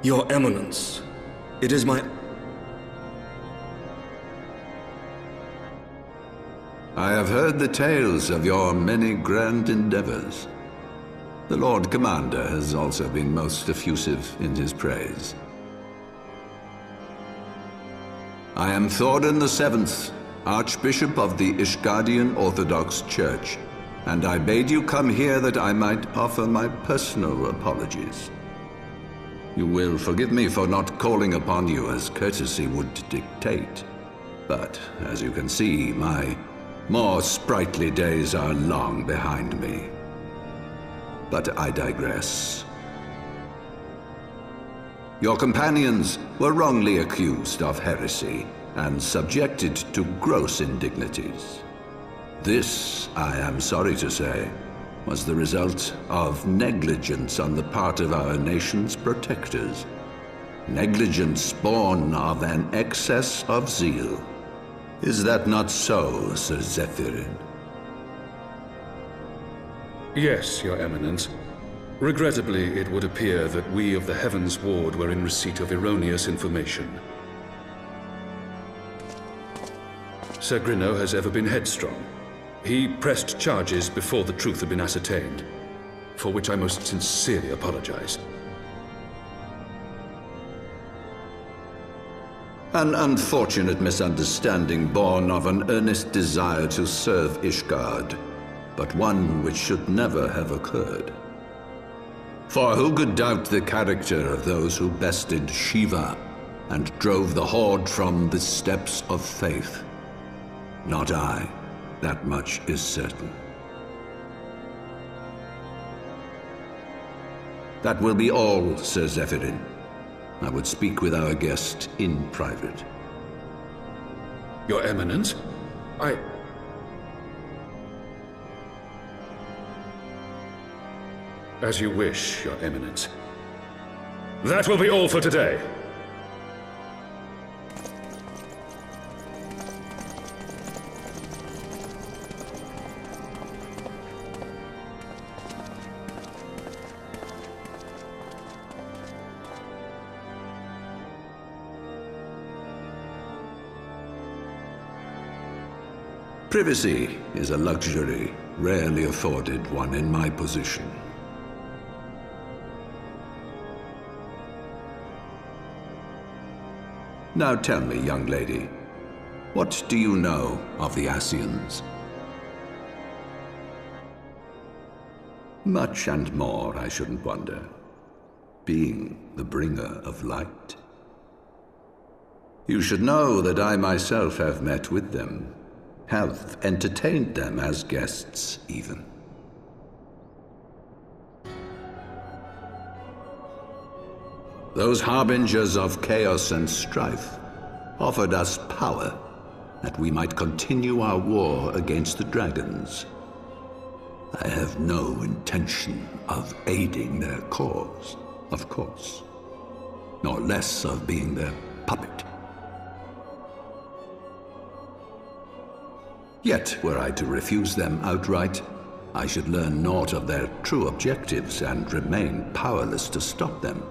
Your Eminence, it is my... I have heard the tales of your many grand endeavors. The Lord Commander has also been most effusive in his praise. I am Thordan VII, Archbishop of the Ishgardian Orthodox Church, and I bade you come here that I might offer my personal apologies. You will forgive me for not calling upon you as courtesy would dictate, but as you can see, my more sprightly days are long behind me. But I digress. Your companions were wrongly accused of heresy and subjected to gross indignities. This, I am sorry to say, was the result of negligence on the part of our nation's protectors. Negligence born of an excess of zeal. Is that not so, Sir Zephyrin? Yes, Your Eminence. Regrettably, it would appear that we of the Heavensward were in receipt of erroneous information. Sir Grinno has ever been headstrong. He pressed charges before the truth had been ascertained, for which I most sincerely apologize. An unfortunate misunderstanding born of an earnest desire to serve Ishgard, but one which should never have occurred. For who could doubt the character of those who bested Shiva and drove the Horde from the steps of faith? Not I. That much is certain. That will be all, Sir Zephyrin. I would speak with our guest in private. Your Eminence? As you wish, Your Eminence. That will be all for today. Privacy is a luxury rarely afforded one in my position. Now tell me, young lady, what do you know of the Ascians? Much and more, I shouldn't wonder, being the bringer of light. You should know that I myself have met with them, have entertained them as guests, even. Those harbingers of chaos and strife offered us power that we might continue our war against the dragons. I have no intention of aiding their cause, of course, nor less of being their puppet. Yet, were I to refuse them outright, I should learn naught of their true objectives and remain powerless to stop them.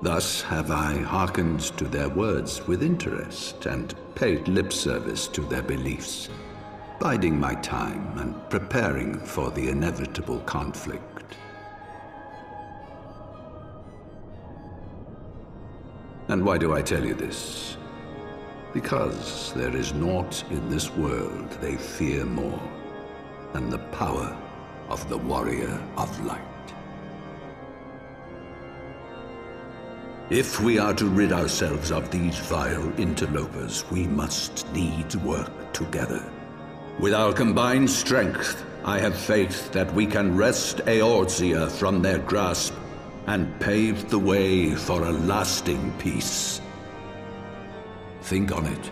Thus have I hearkened to their words with interest and paid lip service to their beliefs, biding my time and preparing for the inevitable conflict. And why do I tell you this? Because there is naught in this world they fear more than the power of the warrior of light. If we are to rid ourselves of these vile interlopers, we must needs work together. With our combined strength, I have faith that we can wrest Eorzea from their grasp and pave the way for a lasting peace. Think on it.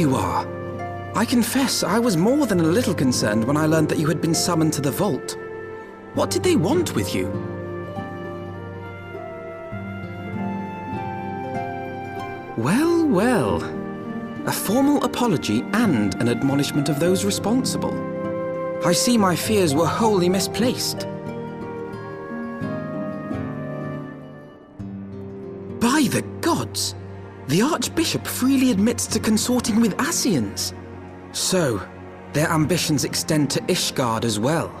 you are. I confess I was more than a little concerned when I learned that you had been summoned to the vault. What did they want with you? Well, well. A formal apology and an admonishment of those responsible. I see my fears were wholly misplaced. By the gods! The Archbishop freely admits to consorting with Ascians. So, their ambitions extend to Ishgard as well.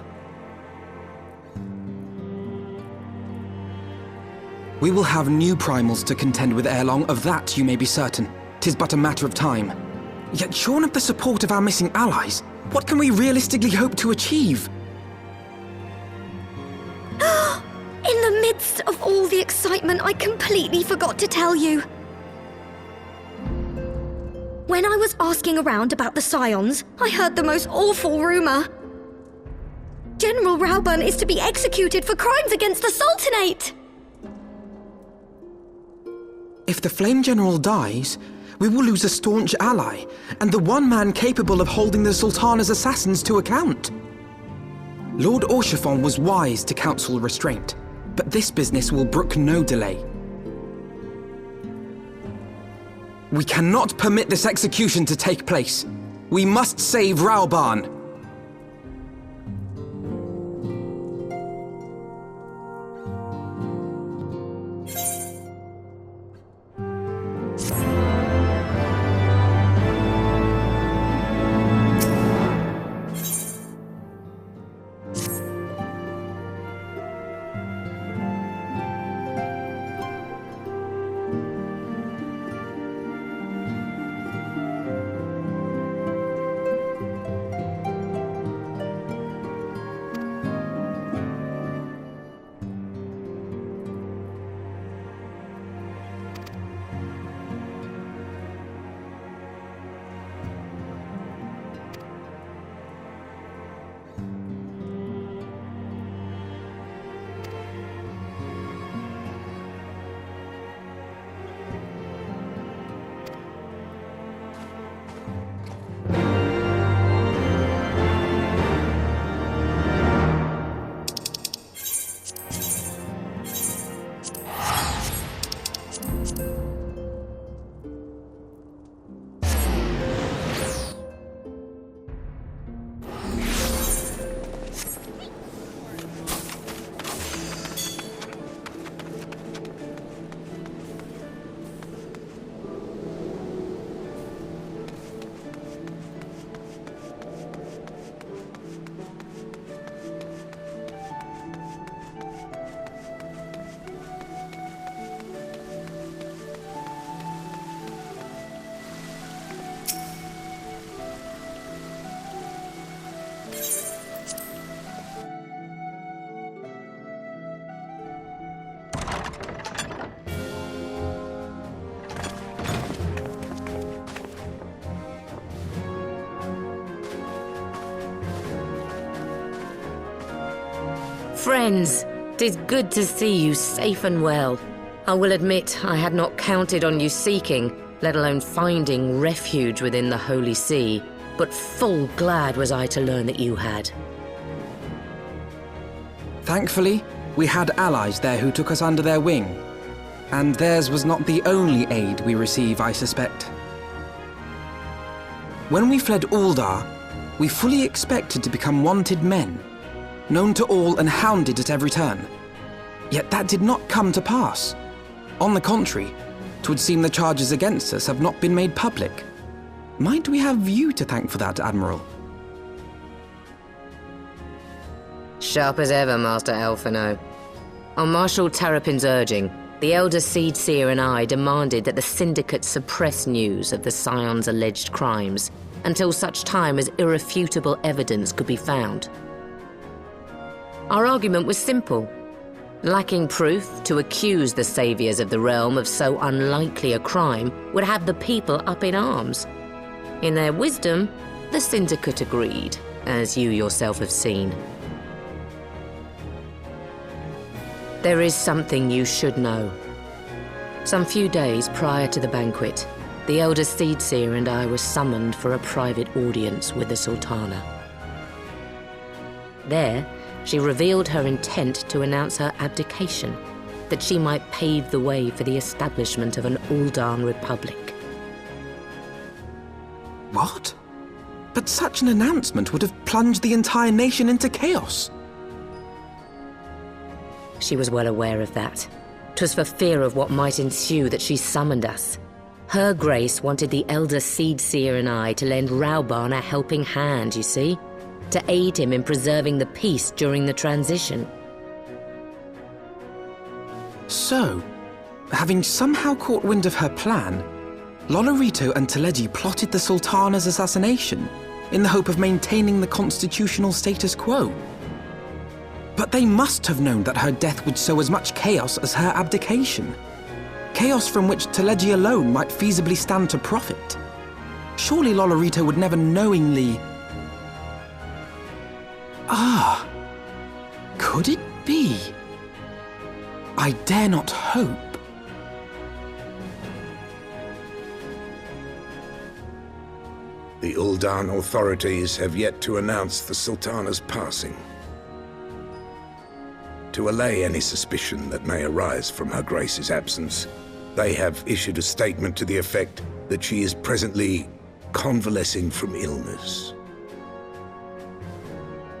We will have new primals to contend with ere long, of that you may be certain. 'Tis but a matter of time. Yet shorn of the support of our missing allies, what can we realistically hope to achieve? In the midst of all the excitement, I completely forgot to tell you. When I was asking around about the Scions, I heard the most awful rumor. General Rauburn is to be executed for crimes against the Sultanate! If the Flame General dies, we will lose a staunch ally, and the one man capable of holding the Sultana's assassins to account. Lord Orchiphon was wise to counsel restraint, but this business will brook no delay. We cannot permit this execution to take place. We must save Rauburn. Friends, 'tis good to see you safe and well. I will admit I had not counted on you seeking, let alone finding refuge within the Holy See, but full glad was I to learn that you had. Thankfully, we had allies there who took us under their wing. And theirs was not the only aid we receive, I suspect. When we fled Uldar, we fully expected to become wanted men, known to all and hounded at every turn. Yet that did not come to pass. On the contrary, 'twould seem the charges against us have not been made public. Might we have you to thank for that, Admiral? Sharp as ever, Master Elfino. On Marshal Terrapin's urging, the Elder Seed Seer and I demanded that the Syndicate suppress news of the Scion's alleged crimes until such time as irrefutable evidence could be found. Our argument was simple. Lacking proof, to accuse the saviors of the realm of so unlikely a crime would have the people up in arms. In their wisdom, the Syndicate agreed, as you yourself have seen. There is something you should know. Some few days prior to the banquet, the Elder Seedseer and I were summoned for a private audience with the Sultana. There, she revealed her intent to announce her abdication, that she might pave the way for the establishment of an Uldan Republic. What? But such an announcement would have plunged the entire nation into chaos. She was well aware of that. 'Twas for fear of what might ensue that she summoned us. Her Grace wanted the Elder Seedseer and I to lend Rauban a helping hand, you see? To aid him in preserving the peace during the transition. So, having somehow caught wind of her plan, Lolorito and Teleji plotted the Sultana's assassination in the hope of maintaining the constitutional status quo. But they must have known that her death would sow as much chaos as her abdication. Chaos from which Teleji alone might feasibly stand to profit. Surely Lolorito would never knowingly... Ah, could it be? I dare not hope. The Uldan authorities have yet to announce the Sultana's passing. To allay any suspicion that may arise from Her Grace's absence, they have issued a statement to the effect that she is presently convalescing from illness.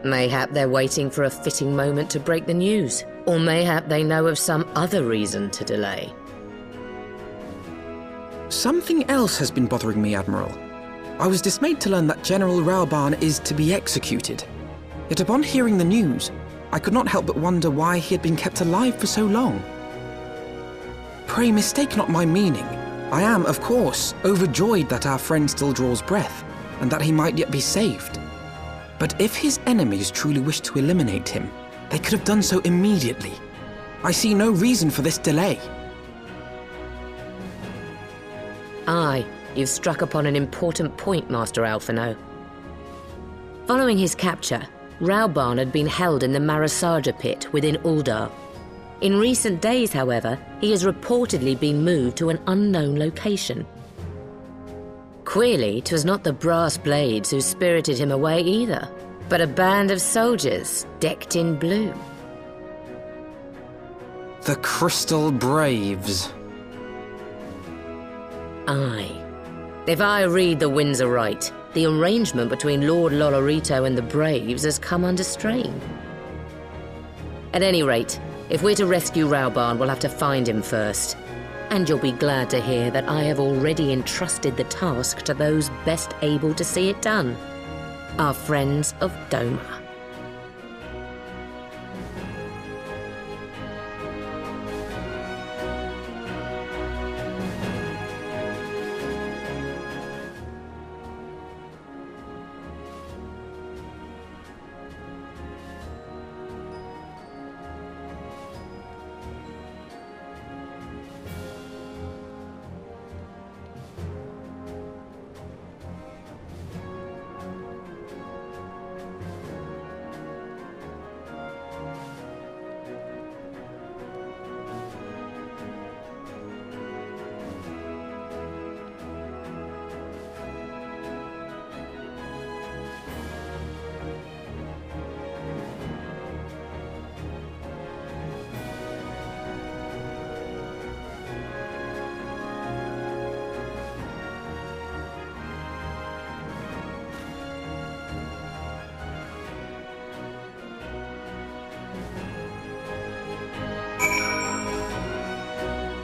Mayhap they're waiting for a fitting moment to break the news, or mayhap they know of some other reason to delay. Something else has been bothering me, Admiral. I was dismayed to learn that General Rauban is to be executed. Yet upon hearing the news, I could not help but wonder why he had been kept alive for so long. Pray mistake not my meaning. I am, of course, overjoyed that our friend still draws breath, and that he might yet be saved. But if his enemies truly wished to eliminate him, they could have done so immediately. I see no reason for this delay. Aye, you've struck upon an important point, Master Alphino. Following his capture, Rauban had been held in the Marasaja pit within Uldar. In recent days, however, he has reportedly been moved to an unknown location. Queerly, 'twas not the brass blades who spirited him away either, but a band of soldiers decked in blue. The Crystal Braves. Aye. If I read the winds aright, the arrangement between Lord Lolorito and the Braves has come under strain. At any rate, if we're to rescue Rauban, we'll have to find him first. And you'll be glad to hear that I have already entrusted the task to those best able to see it done. Our friends of Doma.